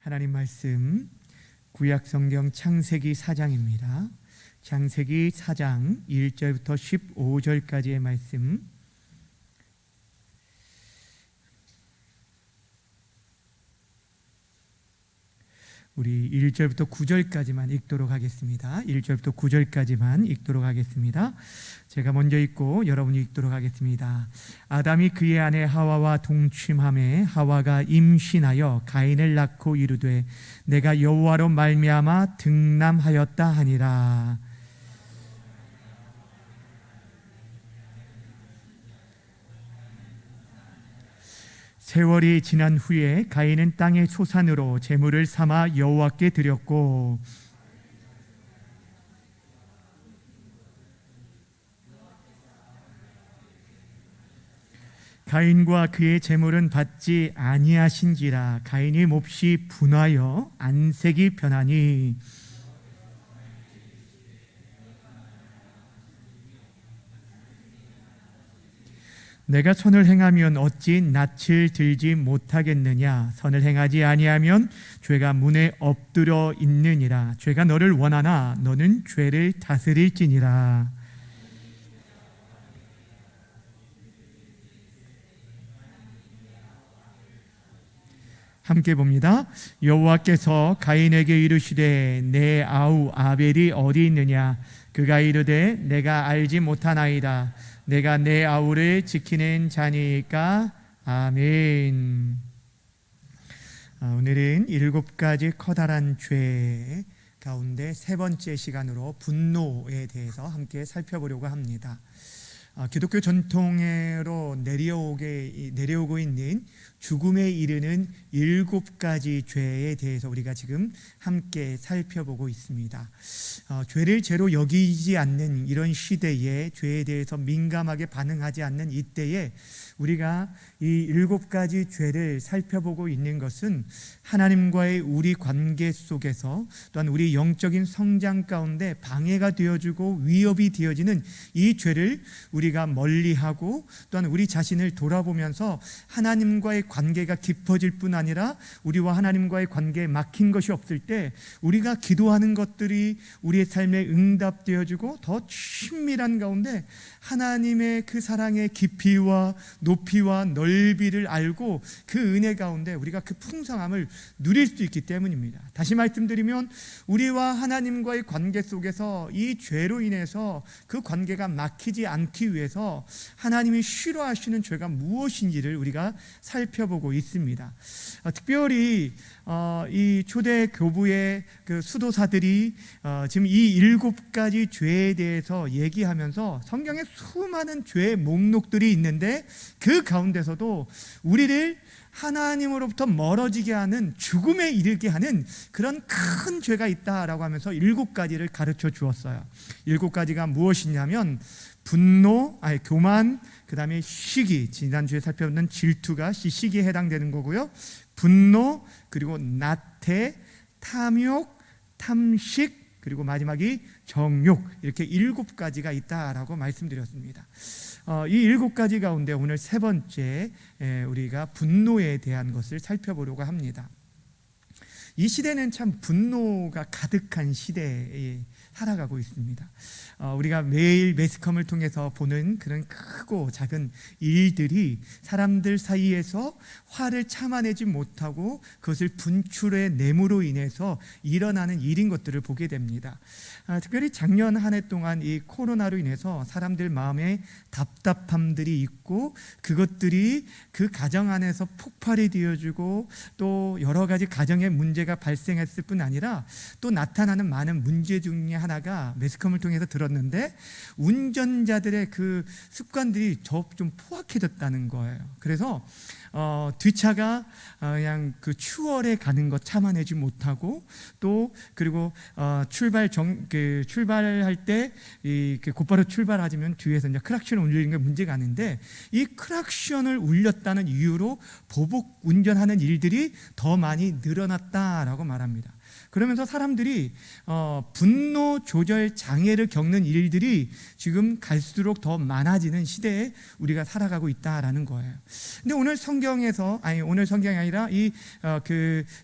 하나님 말씀 구약 성경 창세기 4장입니다. 창세기 4장 1절부터 15절까지의 말씀, 우리 1절부터 9절까지만 읽도록 하겠습니다. 1절부터 9절까지만 읽도록 하겠습니다. 제가 먼저 읽고 여러분이 읽도록 하겠습니다. 아담이 그의 아내 하와와 동침하매 하와가 임신하여 가인을 낳고 이르되 내가 여호와로 말미암아 등남하였다 하니라. 세월이 지난 후에 가인은 땅의 소산으로 제물을 삼아 여호와께 드렸고 가인과 그의 제물은 받지 아니하신지라. 가인이 몹시 분하여 안색이 변하니 내가 선을 행하면 어찌 낯을 들지 못하겠느냐. 선을 행하지 아니하면 죄가 문에 엎드려 있느니라. 죄가 너를 원하나 너는 죄를 다스릴지니라. 함께 봅니다. 여호와께서 가인에게 이르시되 내 아우 아벨이 어디 있느냐. 그가 이르되 내가 알지 못하나이다. 내가 내 아우를 지키는 자니까. 아멘. 오늘은 7가지 커다란 죄 가운데 세 번째 시간으로 분노에 대해서 함께 살펴보려고 합니다. 기독교 전통으로 내려오고 있는 죽음에 이르는 7가지 죄에 대해서 우리가 지금 함께 살펴보고 있습니다. 죄를 죄로 여기지 않는 이런 시대에, 죄에 대해서 민감하게 반응하지 않는 이때에 우리가 이 7가지 죄를 살펴보고 있는 것은 하나님과의 우리 관계 속에서 또한 우리 영적인 성장 가운데 방해가 되어주고 위협이 되어지는 이 죄를 우리가 멀리하고 또한 우리 자신을 돌아보면서 하나님과의 관계가 깊어질 뿐 아니라 우리와 하나님과의 관계에 막힌 것이 없을 때 우리가 기도하는 것들이 우리의 삶에 응답되어지고 더 친밀한 가운데 하나님의 그 사랑의 깊이와 높이와 넓이를 알고 그 은혜 가운데 우리가 그 풍성함을 누릴 수 있기 때문입니다. 다시 말씀드리면 우리와 하나님과의 관계 속에서 이 죄로 인해서 그 관계가 막히지 않기 위해서 하나님이 싫어하시는 죄가 무엇인지를 우리가 살펴보고 있습니다. 특별히 이 초대 교부의 그 수도사들이 지금 이 7가지 죄에 대해서 얘기하면서 성경에 수많은 죄의 목록들이 있는데 그 가운데서도 우리를 하나님으로부터 멀어지게 하는, 죽음에 이르게 하는 그런 큰 죄가 있다라고 하면서 7가지를 가르쳐 주었어요. 7가지가 무엇이냐면 분노, 교만, 그 다음에 시기, 지난주에 살펴본 질투가 시기에 해당되는 거고요. 분노, 그리고 나태, 탐욕, 탐식, 그리고 마지막이 정욕, 이렇게 7가지가 있다라고 말씀드렸습니다. 이 7가지 가운데 오늘 세 번째 우리가 분노에 대한 것을 살펴보려고 합니다. 이 시대는 참 분노가 가득한 시대에 살아가고 있습니다. 우리가 매일 매스컴을 통해서 보는 그런 크고 작은 일들이 사람들 사이에서 화를 참아내지 못하고 그것을 분출해 내므로 인해서 일어나는 일인 것들을 보게 됩니다. 특별히 작년 한 해 동안 이 코로나로 인해서 사람들 마음에 답답함들이 있고 그것들이 그 가정 안에서 폭발이 되어주고 또 여러 가지 가정의 문제가 발생했을 뿐 아니라 또 나타나는 많은 문제 중에 하나가 매스컴을 통해서 들었는데 운전자들의 그 습관들이 좀 포악해졌다는 거예요. 그래서 뒷차가 그냥 그 추월에 가는 것 참아내지 못하고 또 그리고 출발할 때 곧바로 출발하지만 뒤에서 이제 크락션을 울리는 게 문제가 아닌데 이 크락션을 울렸다는 이유로 보복 운전하는 일들이 더 많이 늘어났다 있다라고 말합니다. 그러면서 사람들이 분노 조절 장애를 겪는 일들이 지금 갈수록 더 많아지는 시대에 우리가 살아가고 있다라는 거예요. 근데 오늘 성경이 아니라 이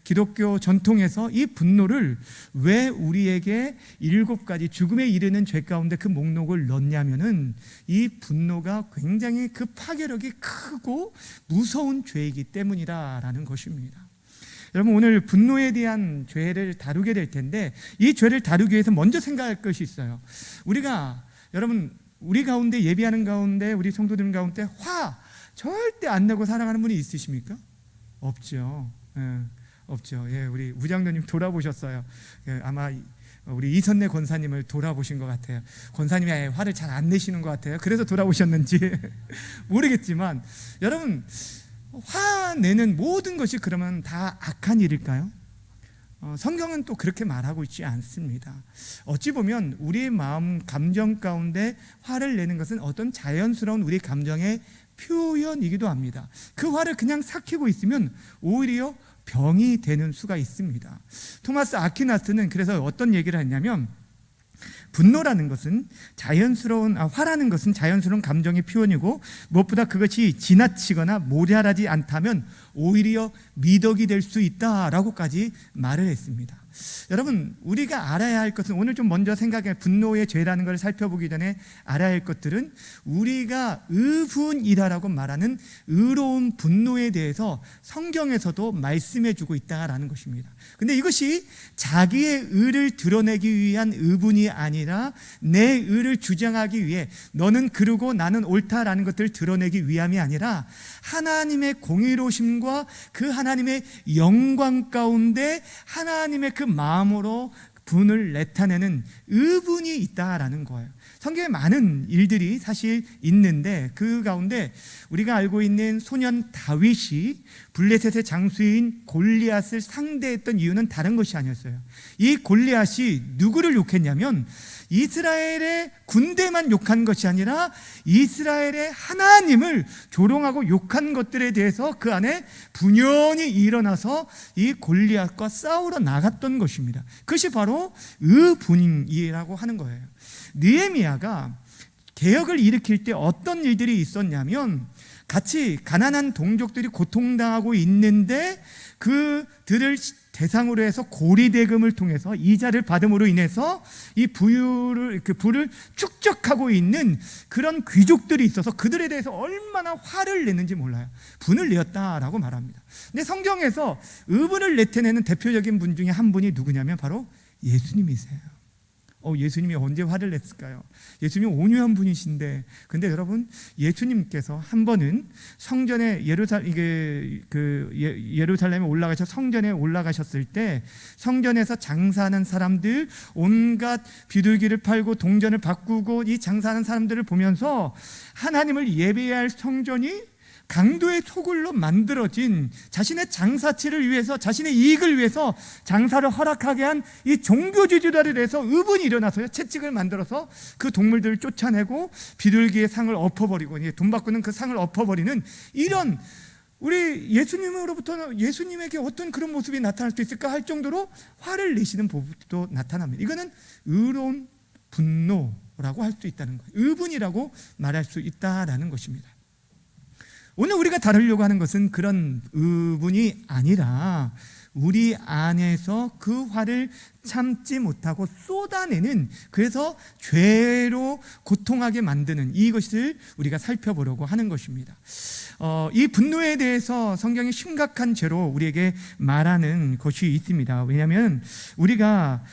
기독교 전통에서 이 분노를 왜 우리에게 7가지 죽음에 이르는 죄 가운데 그 목록을 넣냐면은 이 분노가 굉장히 그 파괴력이 크고 무서운 죄이기 때문이라는 것입니다. 여러분, 오늘 분노에 대한 죄를 다루게 될 텐데, 이 죄를 다루기 위해서 먼저 생각할 것이 있어요. 여러분, 우리 가운데, 예비하는 가운데, 우리 성도들 가운데 화 절대 안 내고 살아가는 분이 있으십니까? 없죠. 없죠. 우리 우장로님 돌아보셨어요. 아마 우리 이선내 권사님을 돌아보신 것 같아요. 권사님이 화를 잘 안 내시는 것 같아요. 그래서 돌아보셨는지 모르겠지만, 여러분, 화내는 모든 것이 그러면 다 악한 일일까요? 성경은 또 그렇게 말하고 있지 않습니다. 어찌 보면 우리의 마음, 감정 가운데 화를 내는 것은 어떤 자연스러운 우리 감정의 표현이기도 합니다. 그 화를 그냥 삭히고 있으면 오히려 병이 되는 수가 있습니다. 토마스 아퀴나스는 그래서 어떤 얘기를 했냐면, 화라는 것은 자연스러운 감정의 표현이고, 무엇보다 그것이 지나치거나 모자라지 않다면 오히려 미덕이 될 수 있다라고까지 말을 했습니다. 여러분, 우리가 알아야 할 것은, 오늘 좀 먼저 분노의 죄라는 걸 살펴보기 전에 알아야 할 것들은, 우리가 의분이라고 말하는 의로운 분노에 대해서 성경에서도 말씀해 주고 있다라는 것입니다. 근데 이것이 자기의 의를 드러내기 위한 의분이 아니라 내 의를 주장하기 위해, 너는 그르고 나는 옳다라는 것들을 드러내기 위함이 아니라 하나님의 공의로우심과 그 하나님의 영광 가운데 하나님의 그 마음으로 분을 나타내는 의분이 있다라는 거예요. 성경에 많은 일들이 사실 있는데, 그 가운데 우리가 알고 있는 소년 다윗이 블레셋의 장수인 골리앗을 상대했던 이유는 다른 것이 아니었어요. 이 골리앗이 누구를 욕했냐면, 이스라엘의 군대만 욕한 것이 아니라 이스라엘의 하나님을 조롱하고 욕한 것들에 대해서 그 안에 분연히 일어나서 이 골리앗과 싸우러 나갔던 것입니다. 그것이 바로 의분이라고 하는 거예요. 느헤미야가 개혁을 일으킬 때 어떤 일들이 있었냐면, 같이 가난한 동족들이 고통당하고 있는데 그들을 대상으로 해서 고리대금을 통해서 이자를 받음으로 인해서 이 부를 축적하고 있는 그런 귀족들이 있어서 그들에 대해서 얼마나 화를 냈는지 몰라요. 분을 내었다라고 말합니다. 근데 성경에서 의분을 나타내는 대표적인 분 중에 한 분이 누구냐면 바로 예수님이세요. 예수님이 언제 화를 냈을까요? 예수님이 온유한 분이신데, 근데 여러분, 예수님께서 한 번은 성전에 예루살렘에 올라가셔 성전에 올라가셨을 때, 성전에서 장사하는 사람들, 온갖 비둘기를 팔고 동전을 바꾸고 이 장사하는 사람들을 보면서 하나님을 예배할 성전이 강도의 소굴로 만들어진, 자신의 장사치를 위해서, 자신의 이익을 위해서 장사를 허락하게 한 이 종교주의자들에 대해서 의분이 일어나서요, 채찍을 만들어서 그 동물들을 쫓아내고 비둘기의 상을 엎어버리고, 돈 바꾸는 그 상을 엎어버리는, 이런 우리 예수님에게 어떤 그런 모습이 나타날 수 있을까 할 정도로 화를 내시는 모습도 나타납니다. 이거는 의로운 분노라고 할 수 있다는 거예요. 의분이라고 말할 수 있다라는 것입니다. 오늘 우리가 다루려고 하는 것은 그런 의분이 아니라 우리 안에서 그 화를 참지 못하고 쏟아내는, 그래서 죄로 고통하게 만드는 이것을 우리가 살펴보려고 하는 것입니다. 이 분노에 대해서 성경이 심각한 죄로 우리에게 말하는 것이 있습니다. 왜냐하면 우리가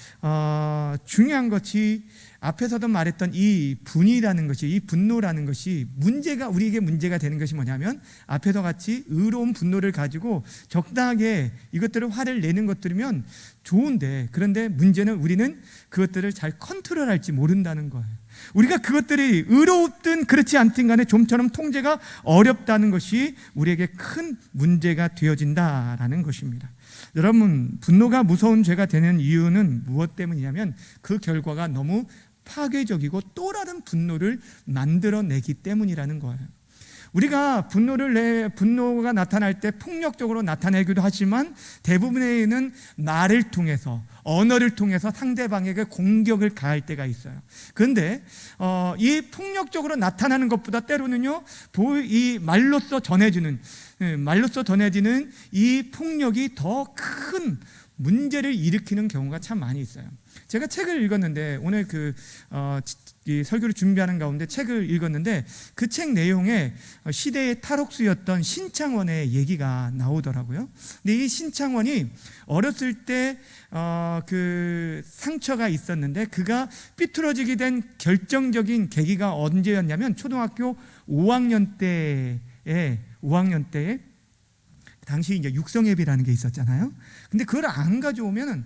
중요한 것이, 앞에서도 말했던 이 분이라는 것이, 이 분노라는 것이 우리에게 문제가 되는 것이 뭐냐면, 앞에서 같이 의로운 분노를 가지고 적당하게 이것들을 화를 내는 것들이면 좋은데, 그런데 문제는 우리는 그것들을 잘 컨트롤할지 모른다는 거예요. 우리가 그것들이 의롭든 그렇지 않든 간에 좀처럼 통제가 어렵다는 것이 우리에게 큰 문제가 되어진다라는 것입니다. 여러분, 분노가 무서운 죄가 되는 이유는 무엇 때문이냐면, 그 결과가 너무 파괴적이고 또 다른 분노를 만들어내기 때문이라는 거예요. 우리가 분노가 나타날 때 폭력적으로 나타내기도 하지만 대부분에는 말을 통해서, 언어를 통해서 상대방에게 공격을 가할 때가 있어요. 그런데 이 폭력적으로 나타나는 것보다 때로는요, 이 말로써 전해지는 이 폭력이 더 큰 문제를 일으키는 경우가 참 많이 있어요. 제가 책을 읽었는데, 오늘 이 설교를 준비하는 가운데 책을 읽었는데, 그 책 내용에 시대의 탈옥수였던 신창원의 얘기가 나오더라고요. 근데 이 신창원이 어렸을 때 그 상처가 있었는데, 그가 삐뚤어지게 된 결정적인 계기가 언제였냐면 초등학교 5학년 때에 당시 이제 육성예비라는 게 있었잖아요. 근데 그걸 안 가져오면은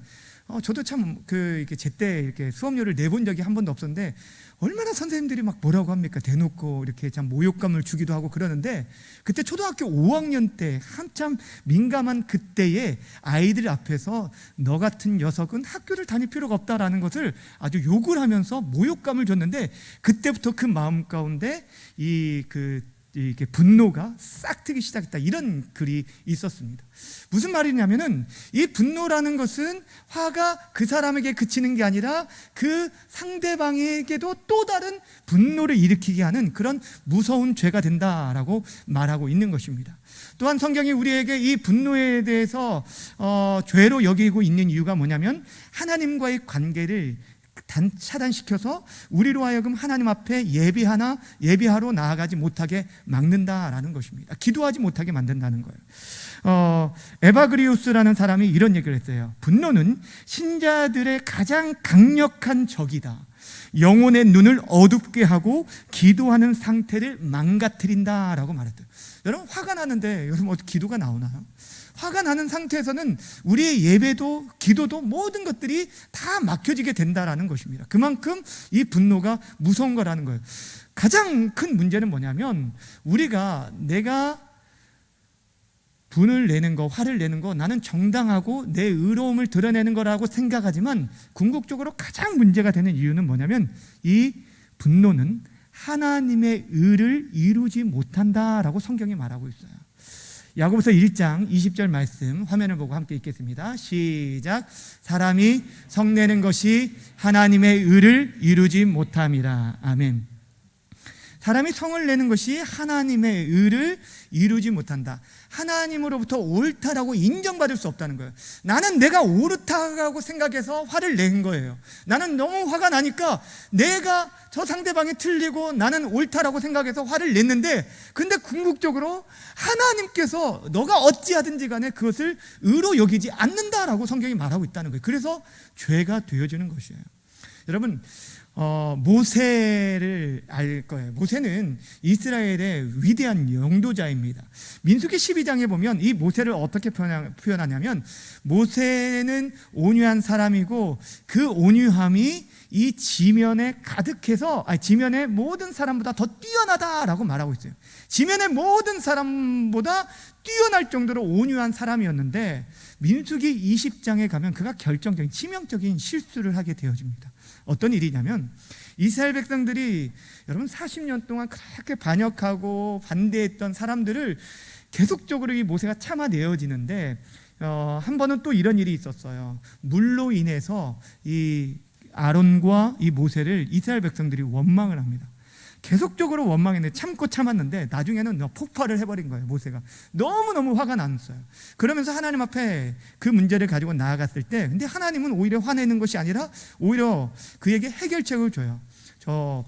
저도 참 이렇게 제때 이렇게 수업료를 내본 적이 한 번도 없었는데, 얼마나 선생님들이 막 뭐라고 합니까? 대놓고 이렇게 참 모욕감을 주기도 하고 그러는데, 그때 초등학교 5학년 때 한참 민감한 그때에 아이들 앞에서 너 같은 녀석은 학교를 다닐 필요가 없다라는 것을 아주 욕을 하면서 모욕감을 줬는데, 그때부터 그 마음 가운데 이렇게 분노가 싹 트기 시작했다, 이런 글이 있었습니다. 무슨 말이냐면은, 이 분노라는 것은 화가 그 사람에게 그치는 게 아니라 그 상대방에게도 또 다른 분노를 일으키게 하는 그런 무서운 죄가 된다라고 말하고 있는 것입니다. 또한 성경이 우리에게 이 분노에 대해서 죄로 여기고 있는 이유가 뭐냐면, 하나님과의 관계를 차단시켜서 우리로 하여금 하나님 앞에 예비하러 나아가지 못하게 막는다라는 것입니다. 기도하지 못하게 만든다는 거예요. 에바그리우스라는 사람이 이런 얘기를 했어요. 분노는 신자들의 가장 강력한 적이다. 영혼의 눈을 어둡게 하고 기도하는 상태를 망가뜨린다라고 말했대요. 여러분, 화가 나는데 여러분 어떻게 기도가 나오나요? 화가 나는 상태에서는 우리의 예배도 기도도 모든 것들이 다 막혀지게 된다라는 것입니다. 그만큼 이 분노가 무서운 거라는 거예요. 가장 큰 문제는 뭐냐면, 내가 분을 내는 거, 화를 내는 거, 나는 정당하고 내 의로움을 드러내는 거라고 생각하지만, 궁극적으로 가장 문제가 되는 이유는 뭐냐면, 이 분노는 하나님의 의를 이루지 못한다라고 성경이 말하고 있어요. 야고보서 1장 20절 말씀 화면을 보고 함께 읽겠습니다. 시작. 사람이 성내는 것이 하나님의 의를 이루지 못함이라. 아멘. 사람이 성을 내는 것이 하나님의 의를 이루지 못한다. 하나님으로부터 옳다라고 인정받을 수 없다는 거예요. 나는 내가 옳다고 생각해서 화를 낸 거예요. 나는 너무 화가 나니까 내가 저 상대방이 틀리고 나는 옳다라고 생각해서 화를 냈는데, 근데 궁극적으로 하나님께서 너가 어찌하든지 간에 그것을 의로 여기지 않는다라고 성경이 말하고 있다는 거예요. 그래서 죄가 되어지는 것이에요. 여러분, 모세를 알 거예요. 모세는 이스라엘의 위대한 영도자입니다. 민수기 12장에 보면 이 모세를 어떻게 표현하냐면, 모세는 온유한 사람이고 그 온유함이 이 지면에 가득해서 지면의 모든 사람보다 더 뛰어나다라고 말하고 있어요. 지면의 모든 사람보다 뛰어날 정도로 온유한 사람이었는데, 민수기 20장에 가면 그가 결정적인 치명적인 실수를 하게 되어집니다. 어떤 일이냐면, 이스라엘 백성들이 여러분 40년 동안 그렇게 반역하고 반대했던 사람들을 계속적으로 이 모세가 참아내어지는데, 한 번은 또 이런 일이 있었어요. 물로 인해서 이 아론과 이 모세를 이스라엘 백성들이 원망을 합니다. 계속적으로 원망했는데 참고 참았는데 나중에는 폭발을 해버린 거예요. 모세가 너무너무 화가 났어요. 그러면서 하나님 앞에 그 문제를 가지고 나아갔을 때, 근데 하나님은 오히려 화내는 것이 아니라 오히려 그에게 해결책을 줘요. 저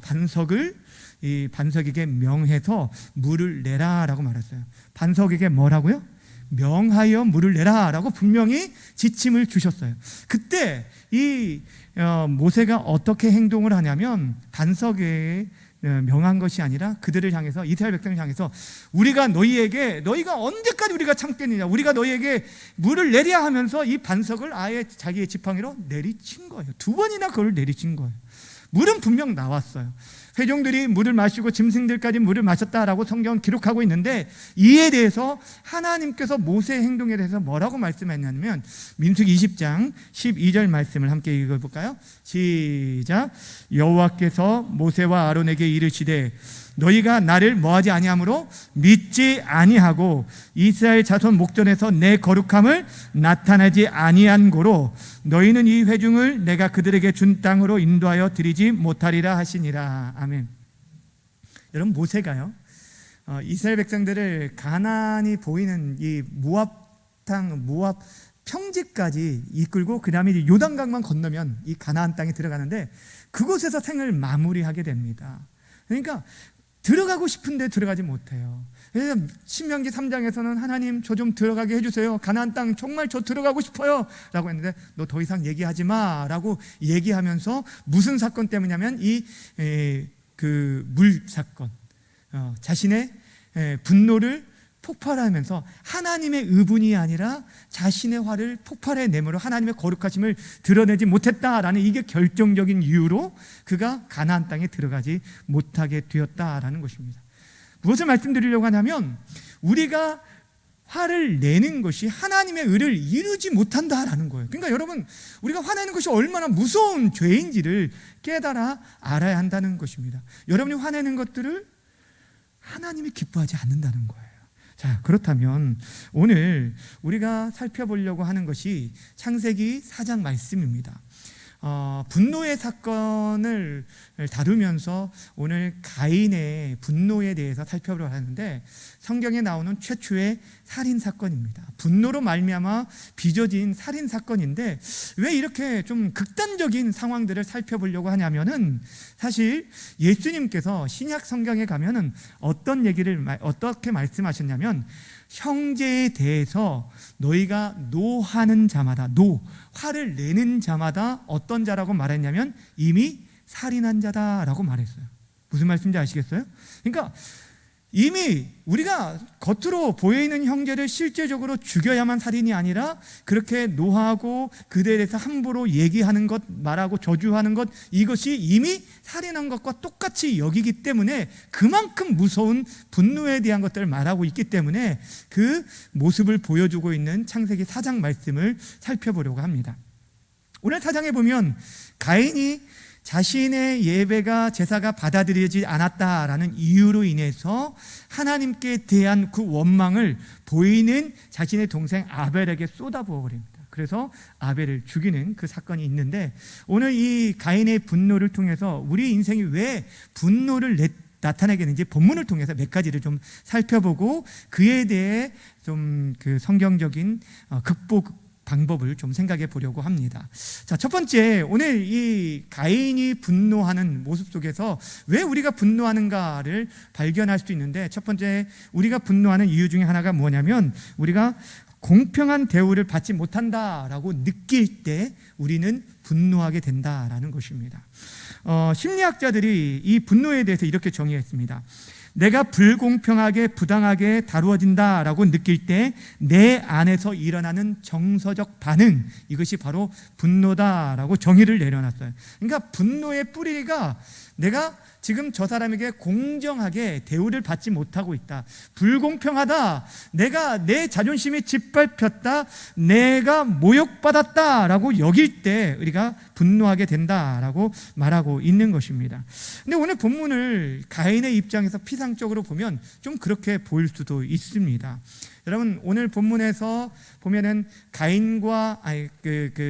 이 반석에게 명해서 물을 내라라고 말했어요. 반석에게 뭐라고요? 명하여 물을 내라라고 분명히 지침을 주셨어요. 그때 이 모세가 어떻게 행동을 하냐면, 반석에 명한 것이 아니라 그들을 향해서, 이스라엘 백성을 향해서, 너희가 언제까지 우리가 참겠느냐, 우리가 너희에게 물을 내려 하면서 이 반석을 아예 자기의 지팡이로 내리친 거예요. 2번이나 그걸 내리친 거예요. 물은 분명 나왔어요. 회종들이 물을 마시고 짐승들까지 물을 마셨다라고 성경은 기록하고 있는데, 이에 대해서 하나님께서 모세의 행동에 대해서 뭐라고 말씀했냐면, 민수기 20장 12절 말씀을 함께 읽어볼까요? 시작. 여호와께서 모세와 아론에게 이르시되 너희가 나를 뭐하지 아니하므로 믿지 아니하고 이스라엘 자손 목전에서 내 거룩함을 나타내지 아니한 고로 너희는 이 회중을 내가 그들에게 준 땅으로 인도하여 드리지 못하리라 하시니라. 아멘. 여러분, 모세가요 이스라엘 백성들을 가나안이 보이는 이 모압 평지까지 이끌고 그 다음에 이제 요단강만 건너면 이 가나안 땅에 들어가는데 그곳에서 생을 마무리하게 됩니다. 그러니까 들어가고 싶은데 들어가지 못해요. 그래서 신명기 3장에서는 하나님 저 좀 들어가게 해주세요. 가나안 땅 정말 저 들어가고 싶어요 라고 했는데 너 더 이상 얘기하지 마 라고 얘기하면서 무슨 사건 때문이냐면 이 물 사건, 자신의 분노를 폭발하면서 하나님의 의분이 아니라 자신의 화를 폭발해 내므로 하나님의 거룩하심을 드러내지 못했다라는 이게 결정적인 이유로 그가 가나안 땅에 들어가지 못하게 되었다라는 것입니다. 무엇을 말씀드리려고 하냐면 우리가 화를 내는 것이 하나님의 의를 이루지 못한다라는 거예요. 그러니까 여러분, 우리가 화내는 것이 얼마나 무서운 죄인지를 깨달아 알아야 한다는 것입니다. 여러분이 화내는 것들을 하나님이 기뻐하지 않는다는 거예요. 자, 그렇다면 오늘 우리가 살펴보려고 하는 것이 창세기 4장 말씀입니다. 분노의 사건을 다루면서 오늘 가인의 분노에 대해서 살펴보려고 하는데 성경에 나오는 최초의 살인 사건입니다. 분노로 말미암아 빚어진 살인 사건인데 왜 이렇게 좀 극단적인 상황들을 살펴보려고 하냐면은 사실 예수님께서 신약 성경에 가면은 어떻게 말씀하셨냐면 형제에 대해서 너희가 노하는 자마다 화를 내는 자마다 어떤 자라고 말했냐면 이미 살인한 자다라고 말했어요. 무슨 말씀인지 아시겠어요? 그러니까 이미 우리가 겉으로 보이는 형제를 실제적으로 죽여야만 살인이 아니라 그렇게 노하고 그들에 대해서 함부로 얘기하는 것, 말하고 저주하는 것, 이것이 이미 살인한 것과 똑같이 여기기 때문에 그만큼 무서운 분노에 대한 것들을 말하고 있기 때문에 그 모습을 보여주고 있는 창세기 4장 말씀을 살펴보려고 합니다. 오늘 4장에 보면 가인이 자신의 예배가 제사가 받아들여지지 않았다라는 이유로 인해서 하나님께 대한 그 원망을 보이는 자신의 동생 아벨에게 쏟아부어 버립니다. 그래서 아벨을 죽이는 그 사건이 있는데 오늘 이 가인의 분노를 통해서 우리 인생이 왜 분노를 나타내게 되는지 본문을 통해서 몇 가지를 좀 살펴보고 그에 대해 좀 그 성경적인 극복 방법을 좀 생각해 보려고 합니다. 자, 첫 번째, 오늘 이 가인이 분노하는 모습 속에서 왜 우리가 분노하는가를 발견할 수 있는데 첫 번째, 우리가 분노하는 이유 중에 하나가 뭐냐면 우리가 공평한 대우를 받지 못한다라고 느낄 때 우리는 분노하게 된다라는 것입니다. 심리학자들이 이 분노에 대해서 이렇게 정의했습니다. 내가 불공평하게 부당하게 다루어진다라고 느낄 때 내 안에서 일어나는 정서적 반응, 이것이 바로 분노다라고 정의를 내려놨어요. 그러니까 분노의 뿌리가 내가 지금 저 사람에게 공정하게 대우를 받지 못하고 있다, 불공평하다, 내가 내 자존심이 짓밟혔다, 내가 모욕받았다라고 여길 때 우리가 분노하게 된다라고 말하고 있는 것입니다. 근데 오늘 본문을 가인의 입장에서 피상적으로 보면 좀 그렇게 보일 수도 있습니다. 여러분, 오늘 본문에서 보면은 가인과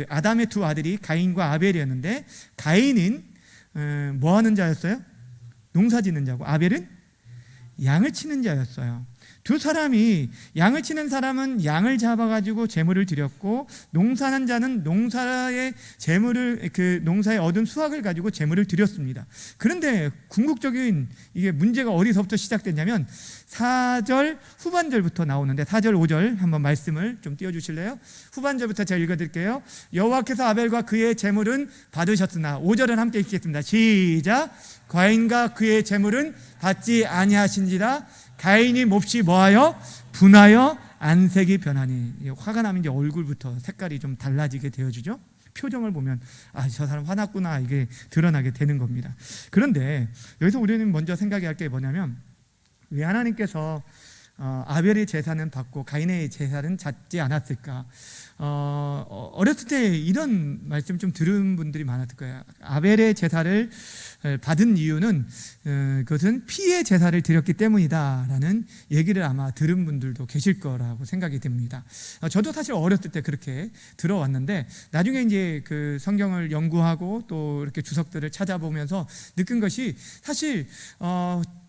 아담의 두 아들이 가인과 아벨이었는데 가인은 뭐 하는 자였어요? 농사 짓는 자고 아벨은 양을 치는 자였어요. 두 사람이, 양을 치는 사람은 양을 잡아가지고 제물을 드렸고 농사하는 자는 농사의 제물을, 그 농사에 얻은 수확을 가지고 제물을 드렸습니다. 그런데 궁극적인 이게 문제가 어디서부터 시작됐냐면 4절 후반절부터 나오는데 4절 5절 한번 말씀을 좀 띄워주실래요? 후반절부터 제가 읽어드릴게요. 여호와께서 아벨과 그의 제물은 받으셨으나 5절은 함께 읽겠습니다. 시작. 가인과 그의 제물은 받지 아니하신지라 가인이 몹시 뭐하여 분하여 안색이 변하니. 화가 나면 이제 얼굴부터 색깔이 좀 달라지게 되어주죠. 표정을 보면 저 사람 화났구나, 이게 드러나게 되는 겁니다. 그런데 여기서 우리는 먼저 생각해야 할 게 뭐냐면 왜 하나님께서 아벨의 제사는 받고 가인의 제사는 받지 않았을까? 어렸을 때 이런 말씀 좀 들은 분들이 많았을 거예요. 아벨의 제사를 받은 이유는 그것은 피의 제사를 드렸기 때문이다라는 얘기를 아마 들은 분들도 계실 거라고 생각이 듭니다. 저도 사실 어렸을 때 그렇게 들어왔는데 나중에 이제 그 성경을 연구하고 또 이렇게 주석들을 찾아보면서 느낀 것이 사실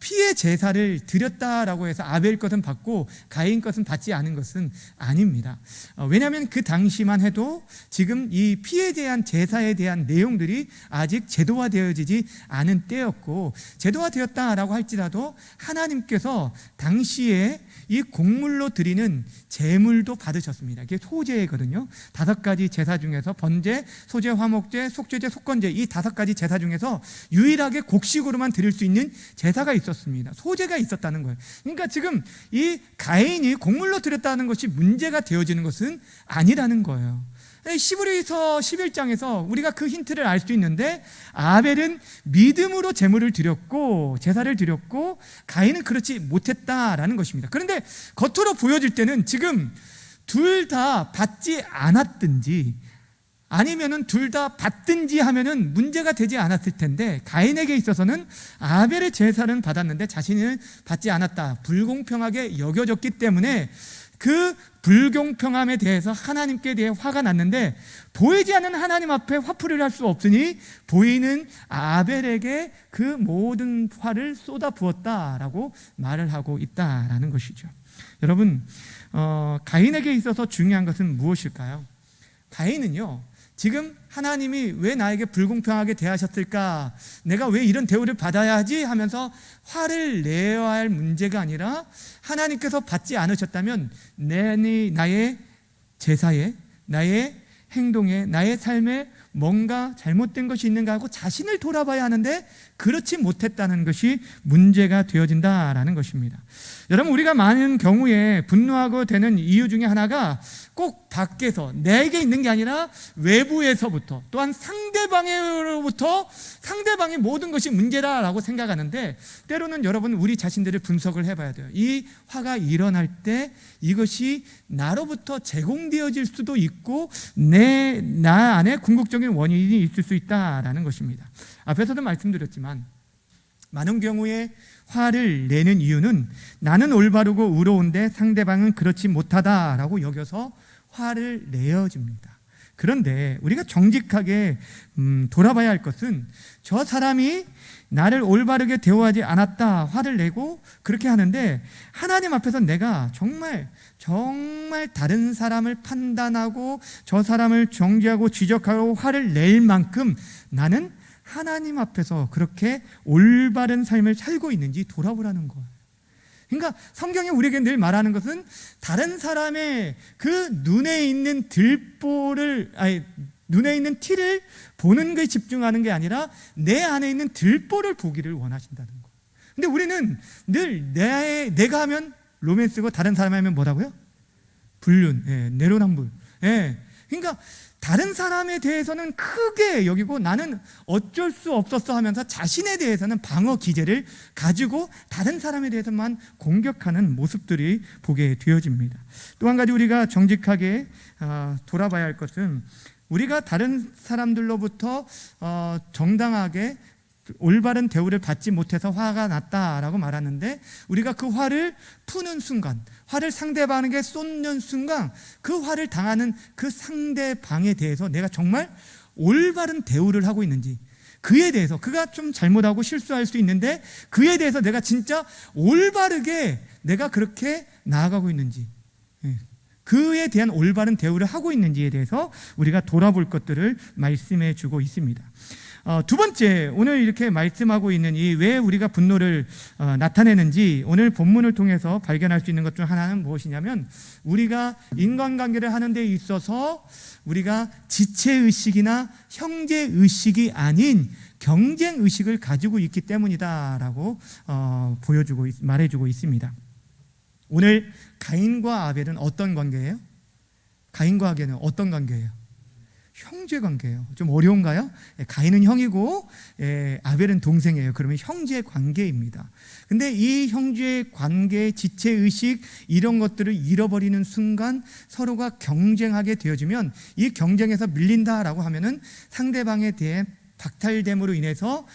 피의 제사를 드렸다라고 해서 아벨 것은 받고 가인 것은 받지 않은 것은 아닙니다. 왜냐하면 그 당시만 해도 지금 이 피에 대한 제사에 대한 내용들이 아직 제도화되어지지 않은 때였고, 제도화되었다라고 할지라도 하나님께서 당시에 이 곡물로 드리는 제물도 받으셨습니다. 이게 소제거든요. 5가지 제사 중에서 번제, 소제, 화목제, 속죄제, 속건제, 이 5가지 제사 중에서 유일하게 곡식으로만 드릴 수 있는 제사가 있었습니다. 소제가 있었다는 거예요. 그러니까 지금 이 가인이 곡물로 드렸다는 것이 문제가 되어지는 것은 아니라는 거예요. 히브리서 11장에서 우리가 그 힌트를 알 수 있는데, 아벨은 믿음으로 제물을 드렸고 제사를 드렸고 가인은 그렇지 못했다라는 것입니다. 그런데 겉으로 보여질 때는 지금 둘 다 받지 않았든지 아니면은 둘 다 받든지 하면은 문제가 되지 않았을 텐데, 가인에게 있어서는 아벨의 제사는 받았는데 자신은 받지 않았다, 불공평하게 여겨졌기 때문에 그 불공평함에 대해서 하나님께 대해 화가 났는데, 보이지 않는 하나님 앞에 화풀이를 할 수 없으니 보이는 아벨에게 그 모든 화를 쏟아 부었다라고 말을 하고 있다라는 것이죠. 여러분, 가인에게 있어서 중요한 것은 무엇일까요? 가인은요, 지금 하나님이 왜 나에게 불공평하게 대하셨을까, 내가 왜 이런 대우를 받아야 하지 하면서 화를 내야 할 문제가 아니라, 하나님께서 받지 않으셨다면 나의 제사에, 나의 행동에, 나의 삶에 뭔가 잘못된 것이 있는가 하고 자신을 돌아봐야 하는데 그렇지 못했다는 것이 문제가 되어진다라는 것입니다. 여러분, 우리가 많은 경우에 분노하고 되는 이유 중에 하나가 꼭 밖에서 내게 있는 게 아니라 외부에서부터, 또한 상대방으로부터, 상대방의 모든 것이 문제라고 생각하는데, 때로는 여러분 우리 자신들을 분석을 해봐야 돼요. 이 화가 일어날 때 이것이 나로부터 제공되어질 수도 있고 나 안에 궁극적인 원인이 있을 수 있다라는 것입니다. 앞에서도 말씀드렸지만 많은 경우에 화를 내는 이유는 나는 올바르고 의로운데 상대방은 그렇지 못하다라고 여겨서 화를 내어집니다. 그런데 우리가 정직하게 돌아봐야 할 것은, 저 사람이 나를 올바르게 대우하지 않았다, 화를 내고 그렇게 하는데, 하나님 앞에서 내가 정말 다른 사람을 판단하고 저 사람을 정죄하고 지적하고 화를 낼 만큼 나는 하나님 앞에서 그렇게 올바른 삶을 살고 있는지 돌아보라는 거예요. 그러니까 성경이 우리에게 늘 말하는 것은, 다른 사람의 그 눈에 있는 티를 보는 것에 집중하는 게 아니라 내 안에 있는 들보를 보기를 원하신다는 거예요. 근데 우리는 늘 내가 하면 로맨스고 다른 사람이 하면 뭐라고요? 불륜, 내로남불. 그러니까 다른 사람에 대해서는 크게 여기고 나는 어쩔 수 없었어 하면서 자신에 대해서는 방어 기제를 가지고 다른 사람에 대해서만 공격하는 모습들이 보게 되어집니다. 또 한 가지 우리가 정직하게 돌아봐야 할 것은, 우리가 다른 사람들로부터 정당하게 올바른 대우를 받지 못해서 화가 났다라고 말하는데, 우리가 그 화를 푸는 순간, 화를 상대방에게 쏟는 순간, 그 화를 당하는 그 상대방에 대해서 내가 정말 올바른 대우를 하고 있는지, 그에 대해서, 그가 좀 잘못하고 실수할 수 있는데 그에 대해서 내가 진짜 올바르게 내가 그렇게 나아가고 있는지, 그에 대한 올바른 대우를 하고 있는지에 대해서 우리가 돌아볼 것들을 말씀해 주고 있습니다. 두 번째, 오늘 이렇게 말씀하고 있는 이 왜 우리가 분노를 나타내는지 오늘 본문을 통해서 발견할 수 있는 것 중 하나는 무엇이냐면, 우리가 인간관계를 하는 데 있어서 우리가 지체의식이나 형제의식이 아닌 경쟁의식을 가지고 있기 때문이다라고 말해주고 있습니다. 오늘 가인과 아벨은 어떤 관계예요? 가인과 아벨은 어떤 관계예요? 형제 관계예요. 좀 어려운가요? 가인은 형이고 아벨은 동생이에요. 그러면 형제 관계입니다. 근데 이 형제 관계, 지체의식 이런 것들을 잃어버리는 순간 서로가 경쟁하게 되어지면 이 경쟁에서 밀린다라고 하면은 상대방에 대해 박탈됨으로 인해서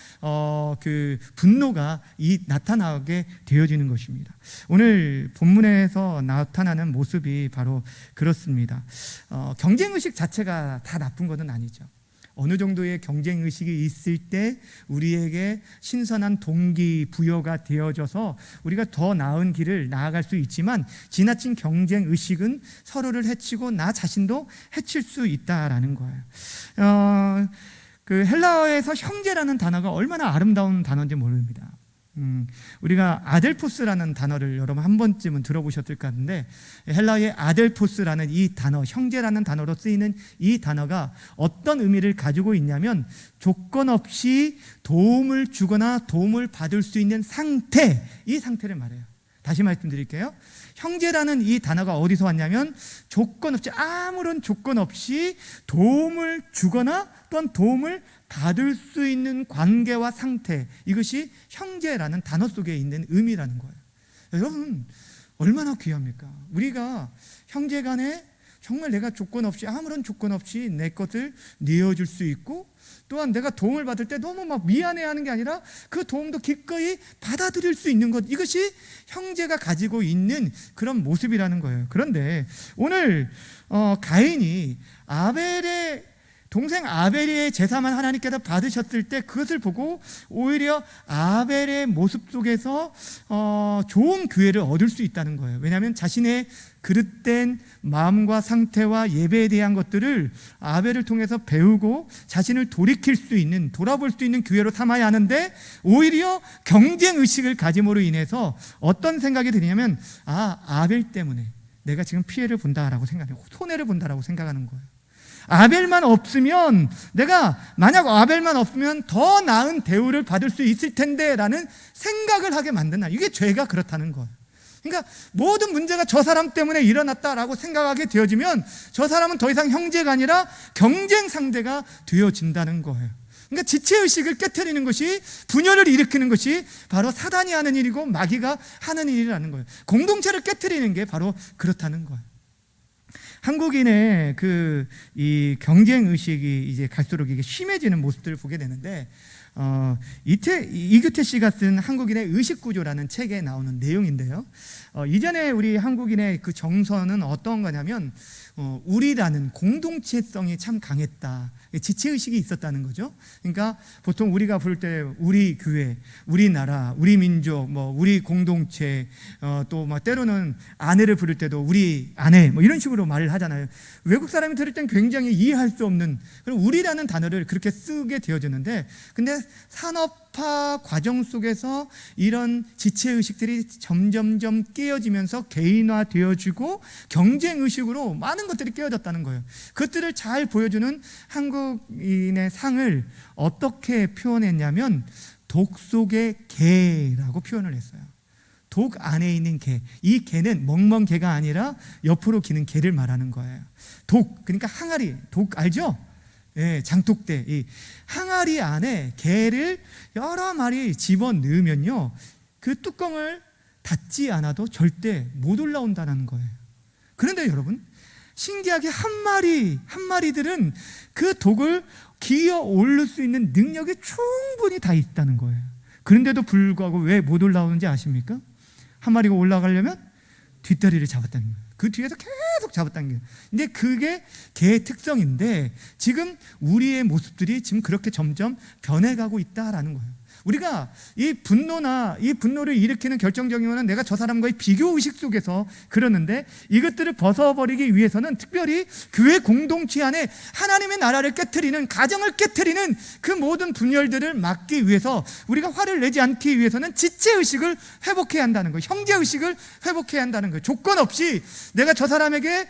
그 분노가 나타나게 되어지는 것입니다. 오늘 본문에서 나타나는 모습이 바로 그렇습니다. 경쟁의식 자체가 다 나쁜 것은 아니죠. 어느 정도의 경쟁의식이 있을 때 우리에게 신선한 동기부여가 되어져서 우리가 더 나은 길을 나아갈 수 있지만, 지나친 경쟁의식은 서로를 해치고 나 자신도 해칠 수 있다라는 거예요. 그 헬라어에서 형제라는 단어가 얼마나 아름다운 단어인지 모릅니다. 우리가 아델포스라는 단어를 여러분 한 번쯤은 들어보셨을까 하는데, 헬라어의 아델포스라는 이 단어, 형제라는 단어로 쓰이는 이 단어가 어떤 의미를 가지고 있냐면, 조건 없이 도움을 주거나 도움을 받을 수 있는 상태, 이 상태를 말해요. 다시 말씀드릴게요. 형제라는 이 단어가 어디서 왔냐면, 조건 없이, 아무런 조건 없이 도움을 주거나 또한 도움을 받을 수 있는 관계와 상태, 이것이 형제라는 단어 속에 있는 의미라는 거예요. 여러분, 얼마나 귀합니까? 우리가 형제 간에 정말 내가 조건 없이, 아무런 조건 없이 내 것을 내어줄 수 있고, 또한 내가 도움을 받을 때 너무 막 미안해하는 게 아니라 그 도움도 기꺼이 받아들일 수 있는 것, 이것이 형제가 가지고 있는 그런 모습이라는 거예요. 그런데 오늘 가인이 아벨의 동생 아벨의 제사만 하나님께서 받으셨을 때 그것을 보고 오히려 아벨의 모습 속에서 좋은 기회를 얻을 수 있다는 거예요. 왜냐하면 자신의 그릇된 마음과 상태와 예배에 대한 것들을 아벨을 통해서 배우고 자신을 돌이킬 수 있는, 돌아볼 수 있는 기회로 삼아야 하는데, 오히려 경쟁의식을 가짐으로 인해서 어떤 생각이 드냐면, 아벨 때문에 내가 지금 피해를 본다라고 생각해요. 손해를 본다라고 생각하는 거예요. 아벨만 없으면, 만약 아벨만 없으면 더 나은 대우를 받을 수 있을 텐데 라는 생각을 하게 만드나. 이게 죄가 그렇다는 거예요. 그러니까 모든 문제가 저 사람 때문에 일어났다라고 생각하게 되어지면 저 사람은 더 이상 형제가 아니라 경쟁 상대가 되어진다는 거예요. 그러니까 지체의식을 깨트리는 것이, 분열을 일으키는 것이 바로 사단이 하는 일이고 마귀가 하는 일이라는 거예요. 공동체를 깨트리는 게 바로 그렇다는 거예요. 한국인의 이 경쟁 의식이 이제 갈수록 이게 심해지는 모습들을 보게 되는데, 이규태 씨가 쓴 한국인의 의식구조라는 책에 나오는 내용인데요. 이전에 우리 한국인의 그 정서는 어떤 거냐면, 우리라는 공동체성이 참 강했다. 지체의식이 있었다는 거죠. 그러니까 보통 우리가 부를 때 우리 교회, 우리 나라, 우리 민족, 우리 공동체, 또 때로는 아내를 부를 때도 우리 아내, 이런 식으로 말을 하잖아요. 외국 사람이 들을 땐 굉장히 이해할 수 없는 그런 우리라는 단어를 그렇게 쓰게 되어졌는데, 근데 산업화 과정 속에서 이런 지체의식들이 점점점 깨어지면서 개인화되어지고 경쟁의식으로 많은 것들이 깨어졌다는 거예요. 그것들을 잘 보여주는 한국인의 상을 어떻게 표현했냐면, 독 속의 개라고 표현을 했어요. 독 안에 있는 개, 이 개는 멍멍개가 아니라 옆으로 기는 개를 말하는 거예요. 독, 그러니까 항아리, 독 알죠? 장독대, 이 항아리 안에 개를 여러 마리 집어넣으면요, 그 뚜껑을 닫지 않아도 절대 못 올라온다는 거예요. 그런데 여러분, 신기하게 한 마리들은 그 독을 기어 오를 수 있는 능력이 충분히 다 있다는 거예요. 그런데도 불구하고 왜 못 올라오는지 아십니까? 한 마리가 올라가려면 뒷다리를 잡았다는 거예요. 그 뒤에서 계속 잡았다는 거예요. 근데 그게 개의 특성인데, 지금 우리의 모습들이 지금 그렇게 점점 변해가고 있다라는 거예요. 우리가 이 분노를 일으키는 결정적인 거는 내가 저 사람과의 비교의식 속에서 그러는데, 이것들을 벗어버리기 위해서는 특별히 교회 공동체 안에 하나님의 나라를 깨트리는, 가정을 깨트리는 그 모든 분열들을 막기 위해서, 우리가 화를 내지 않기 위해서는 지체의식을 회복해야 한다는 거예요. 형제의식을 회복해야 한다는 거예요. 조건 없이 내가 저 사람에게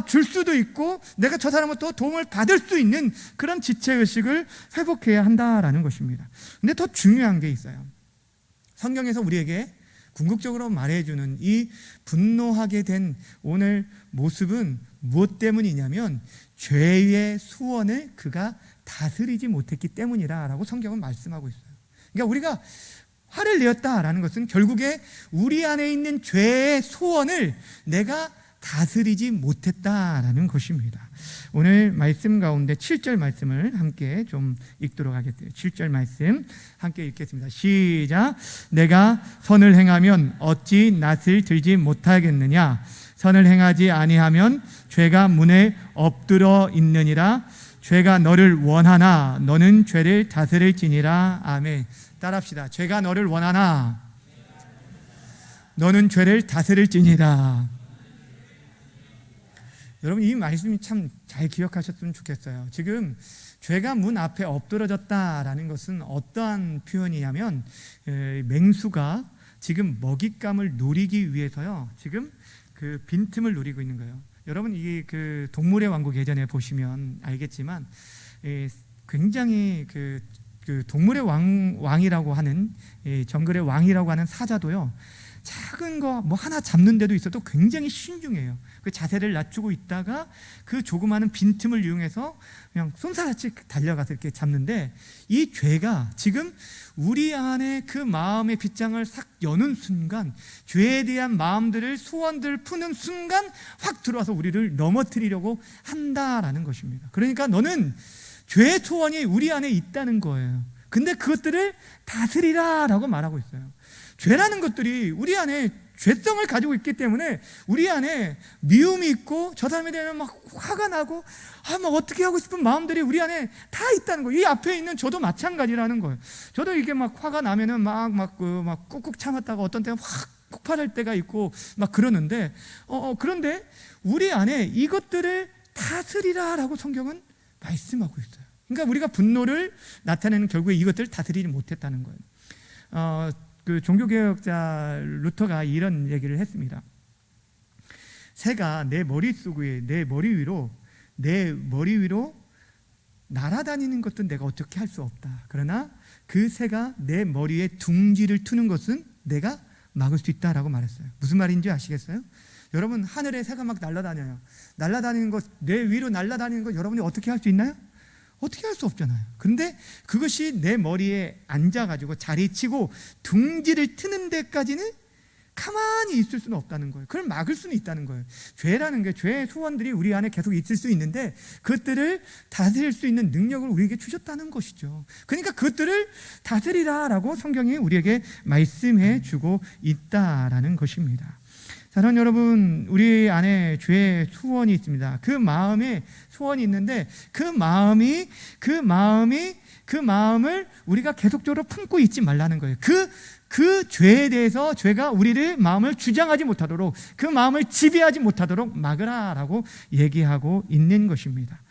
줄 수도 있고, 내가 저 사람으로부터 도움을 받을 수 있는 그런 지체의식을 회복해야 한다라는 것입니다. 근데 더 중요한 게 있어요. 성경에서 우리에게 궁극적으로 말해주는 이 분노하게 된 오늘 모습은 무엇 때문이냐면 죄의 수원을 그가 다스리지 못했기 때문이라고 성경은 말씀하고 있어요. 그러니까 우리가 화를 내었다라는 것은 결국에 우리 안에 있는 죄의 소원을 내가 다스리지 못했다라는 것입니다. 오늘 말씀 가운데 7절 말씀을 함께 좀 읽도록 하겠습니다. 7절 말씀 함께 읽겠습니다. 시작. 내가 선을 행하면 어찌 낯을 들지 못하겠느냐? 선을 행하지 아니하면 죄가 문에 엎드러 있느니라. 죄가 너를 원하나 너는 죄를 다스릴지니라. 아멘. 따라합시다. 죄가 너를 원하나 너는 죄를 다스릴지니라. 여러분 이 말씀이 참 잘 기억하셨으면 좋겠어요. 지금 죄가 문 앞에 엎드러졌다라는 것은 어떠한 표현이냐면 맹수가 지금 먹잇감을 노리기 위해서요 지금 그 빈틈을 노리고 있는 거예요. 여러분 이게 그 동물의 왕국 예전에 보시면 알겠지만 굉장히 그 동물의 왕이라고 하는 정글의 왕이라고 하는 사자도요 작은 거 뭐 하나 잡는 데도 있어도 굉장히 신중해요. 그 자세를 낮추고 있다가 그 조그마한 빈틈을 이용해서 그냥 쏜살같이 달려가서 이렇게 잡는데, 이 죄가 지금 우리 안에 그 마음의 빗장을 싹 여는 순간, 죄에 대한 마음들을 소원들을 푸는 순간 확 들어와서 우리를 넘어뜨리려고 한다라는 것입니다. 그러니까 너는 죄의 소원이 우리 안에 있다는 거예요. 근데 그것들을 다스리라 라고 말하고 있어요. 죄라는 것들이 우리 안에 죄성을 가지고 있기 때문에 우리 안에 미움이 있고 저 사람에 대한 막 화가 나고 막 어떻게 하고 싶은 마음들이 우리 안에 다 있다는 거예요. 이 앞에 있는 저도 마찬가지라는 거예요. 저도 이게 막 화가 나면은 막 꾹꾹 참았다가 어떤 때는 확 폭발할 때가 있고 막 그러는데 그런데 우리 안에 이것들을 다스리라라고 성경은 말씀하고 있어요. 그러니까 우리가 분노를 나타내는 결국에 이것들을 다스리지 못했다는 거예요. 그 종교개혁자 루터가 이런 얘기를 했습니다. 새가 내 머릿속에 내 머리 위로 날아다니는 것도 내가 어떻게 할 수 없다. 그러나 그 새가 내 머리에 둥지를 트는 것은 내가 막을 수 있다라고 말했어요. 무슨 말인지 아시겠어요? 여러분, 하늘에 새가 막 날아다녀요. 날아다니는 것, 내 위로 날아다니는 것 여러분이 어떻게 할 수 있나요? 어떻게 할 수 없잖아요. 근데 그것이 내 머리에 앉아가지고 자리치고 둥지를 트는 데까지는 가만히 있을 수는 없다는 거예요. 그걸 막을 수는 있다는 거예요. 죄라는 게, 죄의 소원들이 우리 안에 계속 있을 수 있는데 그것들을 다스릴 수 있는 능력을 우리에게 주셨다는 것이죠. 그러니까 그것들을 다스리라라고 성경이 우리에게 말씀해 주고 있다라는 것입니다. 사랑하는 여러분, 우리 안에 죄의 소원이 있습니다. 그 마음에 소원이 있는데 그 마음을 우리가 계속적으로 품고 있지 말라는 거예요. 그 죄에 대해서 죄가 우리를 마음을 주장하지 못하도록, 그 마음을 지배하지 못하도록 막으라라고 얘기하고 있는 것입니다.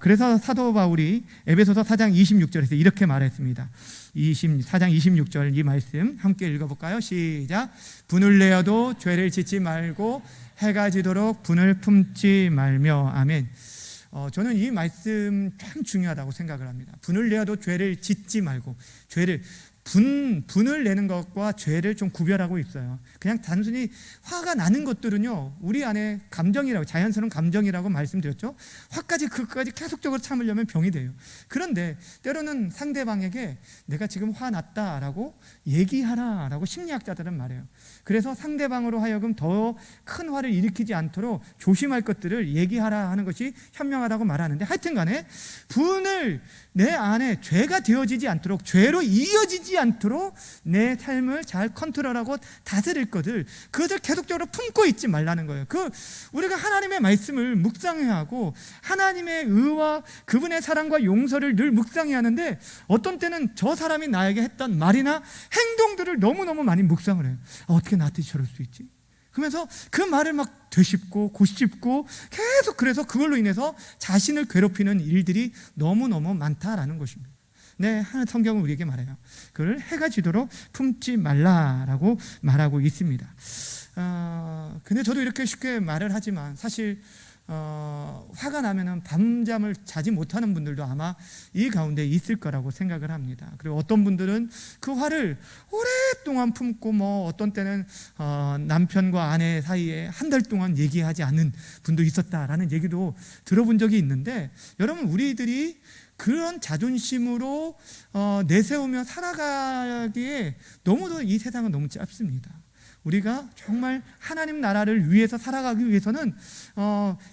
그래서 사도 바울이 에베소서 4장 26절에서 이렇게 말했습니다. 4장 26절 이 말씀 함께 읽어볼까요? 시작. 분을 내어도 죄를 짓지 말고 해가 지도록 분을 품지 말며. 아멘. 저는 이 말씀 참 중요하다고 생각을 합니다. 분을 내어도 죄를 짓지 말고, 분을 내는 것과 죄를 좀 구별하고 있어요. 그냥 단순히 화가 나는 것들은요, 우리 안에 감정이라고, 자연스러운 감정이라고 말씀드렸죠. 화까지 그까지 계속적으로 참으려면 병이 돼요. 그런데 때로는 상대방에게 내가 지금 화났다라고 얘기하라라고 심리학자들은 말해요. 그래서 상대방으로 하여금 더 큰 화를 일으키지 않도록 조심할 것들을 얘기하라 하는 것이 현명하다고 말하는데, 하여튼 간에 분을 내 안에 죄가 되어지지 않도록, 죄로 이어지지 않도록 내 삶을 잘 컨트롤하고 다스릴 그것을 계속적으로 품고 있지 말라는 거예요. 우리가 하나님의 말씀을 묵상해야 하고 하나님의 의와 그분의 사랑과 용서를 늘 묵상해야 하는데, 어떤 때는 저 사람이 나에게 했던 말이나 행동들을 너무너무 많이 묵상을 해요. 어떻게 나한테 저럴 수 있지? 그러면서 그 말을 막 되씹고 고씹고 계속, 그래서 그걸로 인해서 자신을 괴롭히는 일들이 너무너무 많다라는 것입니다. 네, 성경은 우리에게 말해요. 그걸 해가 지도록 품지 말라라고 말하고 있습니다. 근데 저도 이렇게 쉽게 말을 하지만 사실 화가 나면은 밤잠을 자지 못하는 분들도 아마 이 가운데 있을 거라고 생각을 합니다. 그리고 어떤 분들은 그 화를 오랫동안 품고 어떤 때는 남편과 아내 사이에 한 달 동안 얘기하지 않는 분도 있었다라는 얘기도 들어본 적이 있는데, 여러분, 우리들이 그런 자존심으로 내세우며 살아가기에 너무도 이 세상은 너무 짧습니다. 우리가 정말 하나님 나라를 위해서 살아가기 위해서는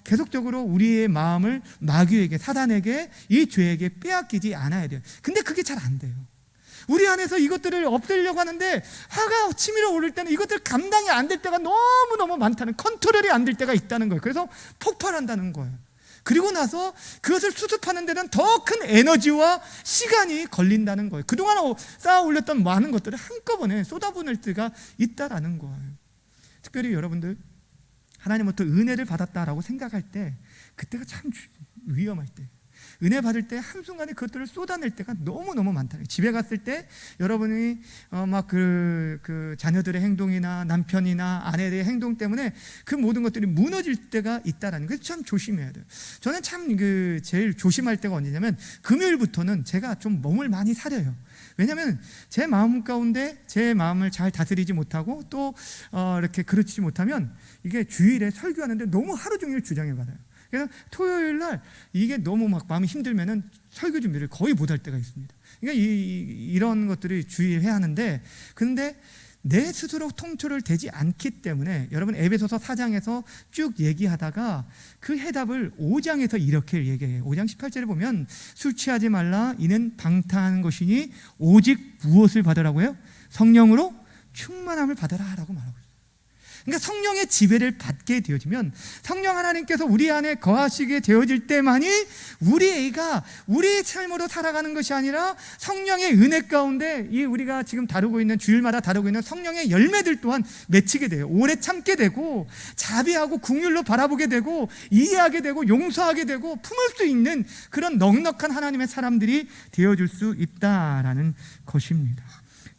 계속적으로 우리의 마음을 마귀에게, 사단에게, 이 죄에게 빼앗기지 않아야 돼요. 근데 그게 잘 안 돼요. 우리 안에서 이것들을 없애려고 하는데 화가 치밀어 오를 때는 이것들 감당이 안 될 때가 너무너무 많다는, 컨트롤이 안 될 때가 있다는 거예요. 그래서 폭발한다는 거예요. 그리고 나서 그것을 수습하는 데는 더 큰 에너지와 시간이 걸린다는 거예요. 그동안 쌓아 올렸던 많은 것들을 한꺼번에 쏟아부을 때가 있다라는 거예요. 특별히 여러분들, 하나님부터 은혜를 받았다라고 생각할 때, 그때가 참 위험할 때, 은혜 받을 때 한순간에 그것들을 쏟아낼 때가 너무너무 많다는 거예요. 집에 갔을 때 여러분이 그 자녀들의 행동이나 남편이나 아내의 행동 때문에 그 모든 것들이 무너질 때가 있다라는 거예요. 참 조심해야 돼요. 저는 참 제일 조심할 때가 언제냐면, 금요일부터는 제가 좀 몸을 많이 사려요. 왜냐하면 제 마음 가운데 제 마음을 잘 다스리지 못하고 또 이렇게 그렇지 못하면 이게 주일에 설교하는데 너무 하루 종일 주장을 받아요. 그래서 토요일 날 이게 너무 마음이 힘들면은 설교 준비를 거의 못할 때가 있습니다. 그러니까 이런 것들이 주의해야 하는데, 근데 내 스스로 통솔을 되지 않기 때문에, 여러분, 에베소서 4장에서 쭉 얘기하다가 그 해답을 5장에서 이렇게 얘기해요. 5장 18절에 보면, 술 취하지 말라, 이는 방탕한 것이니 오직 무엇을 받으라고요? 성령으로 충만함을 받으라 라고 말하고 있어요. 그러니까 성령의 지배를 받게 되어지면, 성령 하나님께서 우리 안에 거하시게 되어질 때만이 우리가 우리의 삶으로 살아가는 것이 아니라 성령의 은혜 가운데 이 우리가 지금 다루고 있는, 주일마다 다루고 있는 성령의 열매들 또한 맺히게 돼요. 오래 참게 되고 자비하고 긍휼로 바라보게 되고 이해하게 되고 용서하게 되고 품을 수 있는 그런 넉넉한 하나님의 사람들이 되어줄 수 있다라는 것입니다.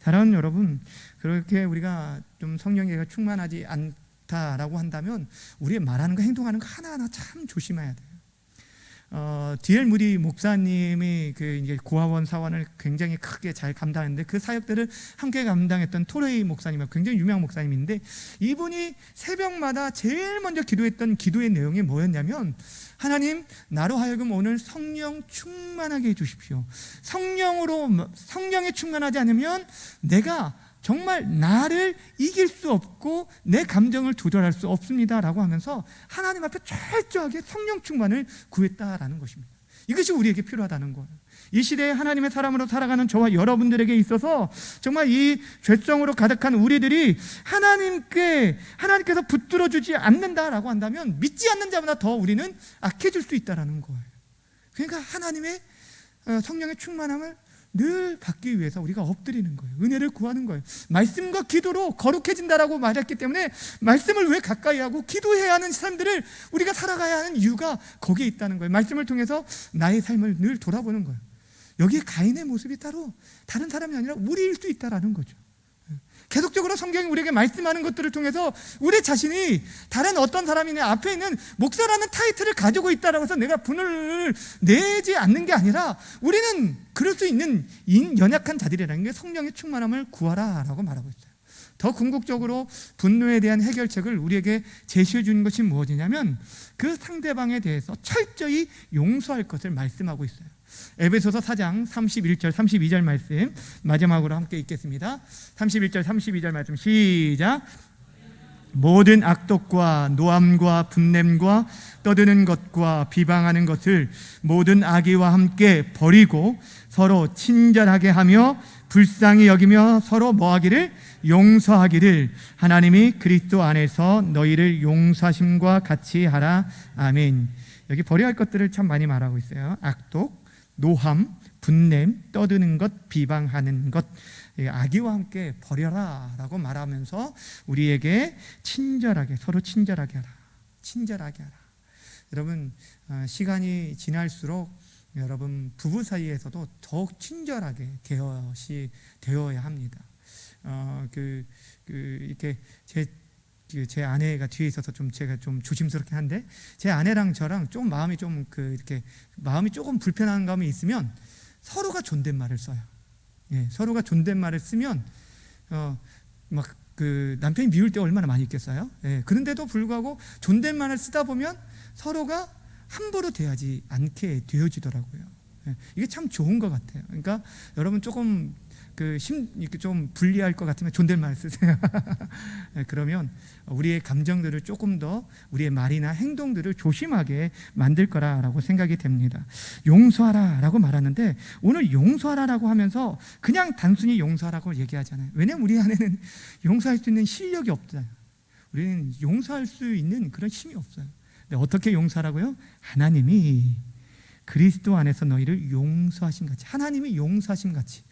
사랑하는 여러분, 그렇게 우리가 좀 성령에게 충만하지 않다라고 한다면 우리의 말하는 거, 행동하는 거 하나하나 참 조심해야 돼요. D.L. 무디 목사님이 이제 고아원 사원을 굉장히 크게 잘 감당했는데, 그 사역들을 함께 감당했던 토레이 목사님은 굉장히 유명한 목사님인데, 이분이 새벽마다 제일 먼저 기도했던 기도의 내용이 뭐였냐면, 하나님, 나로 하여금 오늘 성령 충만하게 해주십시오. 성령에 충만하지 않으면 내가 정말 나를 이길 수 없고 내 감정을 조절할 수 없습니다 라고 하면서 하나님 앞에 철저하게 성령 충만을 구했다라는 것입니다. 이것이 우리에게 필요하다는 거예요. 이 시대에 하나님의 사람으로 살아가는 저와 여러분들에게 있어서 정말 이 죄성으로 가득한 우리들이 하나님께서 붙들어주지 않는다라고 한다면, 믿지 않는 자보다 더 우리는 악해질 수 있다는 거예요. 그러니까 하나님의 성령의 충만함을 늘 받기 위해서 우리가 엎드리는 거예요. 은혜를 구하는 거예요. 말씀과 기도로 거룩해진다라고 말했기 때문에 말씀을 왜 가까이 하고 기도해야 하는 사람들을 우리가 살아가야 하는 이유가 거기에 있다는 거예요. 말씀을 통해서 나의 삶을 늘 돌아보는 거예요. 여기에 가인의 모습이 따로 다른 사람이 아니라 우리일 수 있다라는 거죠. 계속적으로 성경이 우리에게 말씀하는 것들을 통해서 우리 자신이 다른 어떤 사람이 내 앞에 있는 목사라는 타이틀을 가지고 있다라고 해서 내가 분을 내지 않는 게 아니라, 우리는 그럴 수 있는 연약한 자들이라는 게 성령의 충만함을 구하라 라고 말하고 있어요. 더 궁극적으로 분노에 대한 해결책을 우리에게 제시해 주는 것이 무엇이냐면, 그 상대방에 대해서 철저히 용서할 것을 말씀하고 있어요. 에베소서 4장 31절 32절 말씀 마지막으로 함께 읽겠습니다. 31절 32절 말씀 시작. 모든 악독과 노함과 분냄과 떠드는 것과 비방하는 것을 모든 악의와 함께 버리고 서로 친절하게 하며 불쌍히 여기며 서로 뭐하기를? 용서하기를 하나님이 그리스도 안에서 너희를 용서하심과 같이 하라. 아멘. 여기 버려야 할 것들을 참 많이 말하고 있어요. 악독, 노함, 분냄, 떠드는 것, 비방하는 것, 악의와 함께 버려라 라고 말하면서 우리에게 친절하게, 서로 친절하게 하라. 친절하게 하라. 여러분, 시간이 지날수록 여러분 부부 사이에서도 더욱 친절하게 되어야 합니다. 이렇게 제 제 아내가 뒤에 있어서 좀 제가 좀 조심스럽긴 한데, 제 아내랑 저랑 좀 마음이 좀 이렇게 마음이 조금 불편한 감이 있으면 서로가 존댓말을 써요. 예, 서로가 존댓말을 쓰면 막 그 남편이 미울 때 얼마나 많이 있겠어요. 예, 그런데도 불구하고 존댓말을 쓰다 보면 서로가 함부로 대하지 않게 되어지더라고요. 예, 이게 참 좋은 것 같아요. 그러니까 여러분 조금 이렇게 좀 불리할 것 같으면 존댓말 쓰세요. 그러면 우리의 감정들을 조금 더 우리의 말이나 행동들을 조심하게 만들 거라고 생각이 됩니다. 용서하라라고 말하는데, 오늘 용서하라라고 하면서 그냥 단순히 용서하라고 얘기하잖아요. 왜냐하면 우리 안에는 용서할 수 있는 실력이 없어요. 우리는 용서할 수 있는 그런 힘이 없어요. 근데 어떻게 용서하라고요? 하나님이 그리스도 안에서 너희를 용서하신 같이, 하나님이 용서하신 같이,